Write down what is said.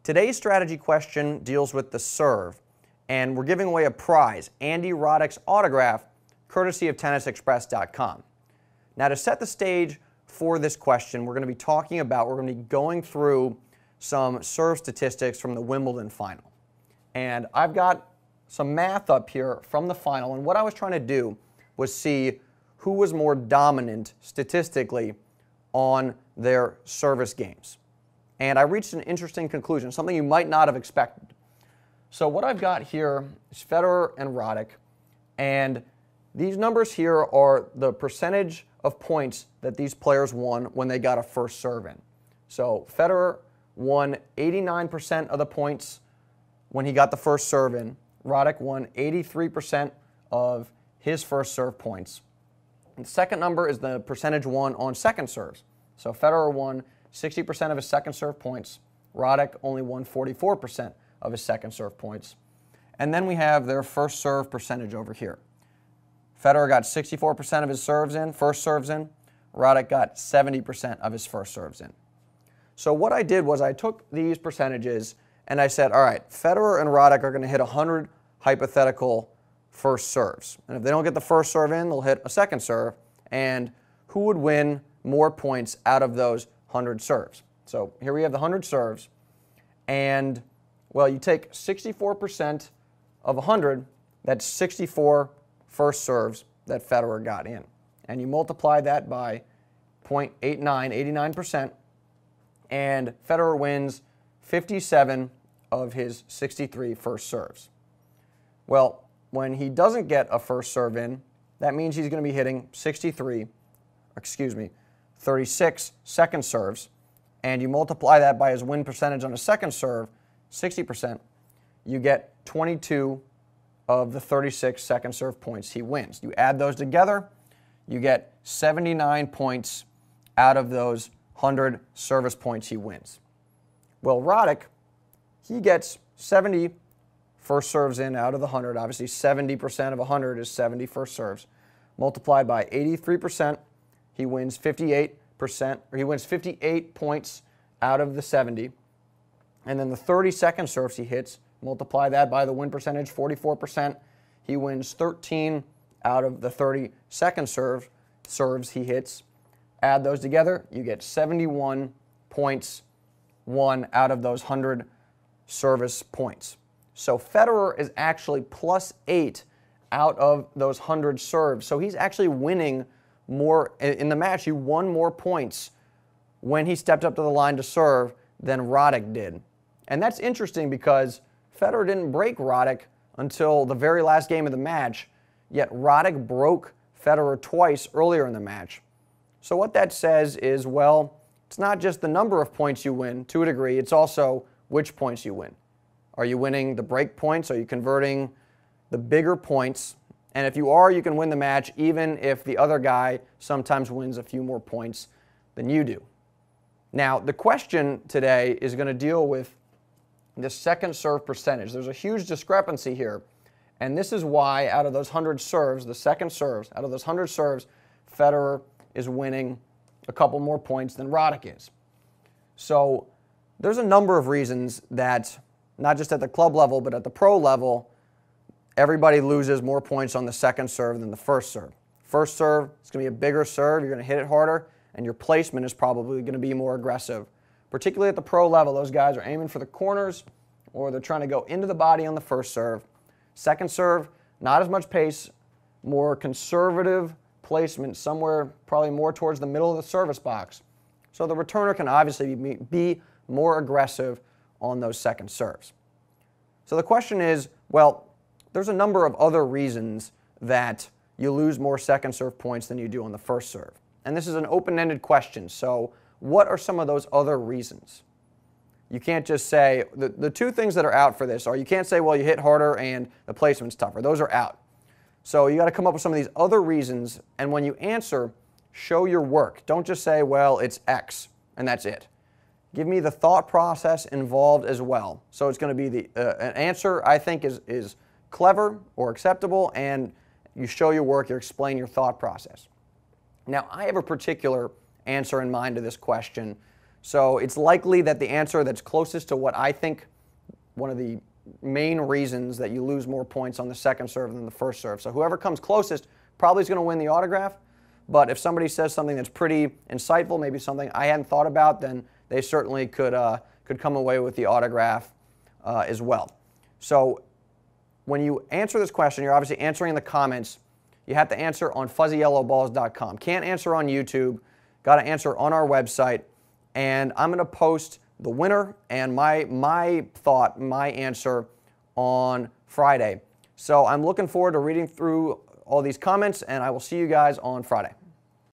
Today's strategy question deals with the serve, and we're giving away a prize, Andy Roddick's autograph, courtesy of tennisexpress.com. Now, to set the stage for this question, we're going to be going through some serve statistics from the Wimbledon final. And I've got some math up here from the final, and what I was trying to do was see who was more dominant statistically on their service games. And I reached an interesting conclusion, something you might not have expected. So what I've got here is Federer and Roddick, and these numbers here are the percentage of points that these players won when they got a first serve in. So Federer won 89% of the points when he got the first serve in. Roddick won 83% of his first serve points. And the second number is the percentage won on second serves. So Federer won 60% of his second serve points. Roddick only won 44% of his second serve points. And then we have their first serve percentage over here. Federer got 64% of his first serves in. Roddick got 70% of his first serves in. So what I did was I took these percentages and I said, all right, Federer and Roddick are going to hit 100 hypothetical first serves. And if they don't get the first serve in, they'll hit a second serve. And who would win more points out of those 100 serves? So here we have the 100 serves. And, well, you take 64% of 100, that's 64 first serves that Federer got in. And you multiply that by 0.89, 89%, and Federer wins 57 of his 63 first serves. Well, when he doesn't get a first serve in, that means he's going to be hitting 36 second serves, and you multiply that by his win percentage on a second serve, 60%, you get 22 of the 36 second serve points he wins. You add those together, you get 79 points out of those 100 service points he wins. Well, Roddick, he gets 70 first serves in out of the 100. Obviously, 70% of 100 is 70 first serves. Multiplied by 83%, he wins 58%, or he wins 58 points out of the 70. And then the 30 second serves he hits, multiply that by the win percentage, 44%. He wins 13 out of the 30 second serves he hits. Add those together, you get 71 points won out of those 100 service points. So Federer is actually +8 out of those 100 serves. So he's actually winning more in the match. He won more points when he stepped up to the line to serve than Roddick did. And that's interesting because Federer didn't break Roddick until the very last game of the match, yet Roddick broke Federer twice earlier in the match. So what that says is, well, it's not just the number of points you win to a degree, it's also which points you win. Are you winning the break points? Are you converting the bigger points? And if you are, you can win the match even if the other guy sometimes wins a few more points than you do. Now, the question today is going to deal with the second serve percentage. There's a huge discrepancy here, and this is why out of those 100 serves, the second serves, out of those 100 serves, Federer is winning a couple more points than Roddick is. So there's a number of reasons that, not just at the club level, but at the pro level, everybody loses more points on the second serve than the first serve. First serve, it's going to be a bigger serve, you're going to hit it harder, and your placement is probably going to be more aggressive. Particularly at the pro level, those guys are aiming for the corners, or they're trying to go into the body on the first serve. Second serve, not as much pace, more conservative placement, somewhere probably more towards the middle of the service box. So the returner can obviously be more aggressive on those second serves. So the question is, well, there's a number of other reasons that you lose more second serve points than you do on the first serve. And this is an open-ended question, so what are some of those other reasons? You can't just say, the two things that are out for this are, you can't say, well, you hit harder and the placement's tougher. Those are out. So you got to come up with some of these other reasons, and when you answer, show your work. Don't just say, well, it's X, and that's it. Give me the thought process involved as well. So it's going to be an answer I think is clever or acceptable, and you show your work, you explain your thought process. Now, I have a particular answer in mind to this question. So it's likely that the answer that's closest to what I think one of the main reasons that you lose more points on the second serve than the first serve. So whoever comes closest probably is going to win the autograph. But if somebody says something that's pretty insightful, maybe something I hadn't thought about, then they certainly could come away with the autograph as well. So when you answer this question, you're obviously answering in the comments. You have to answer on fuzzyyellowballs.com. Can't answer on YouTube. Got to answer on our website. And I'm going to post the winner and my answer on Friday. So I'm looking forward to reading through all these comments, and I will see you guys on Friday.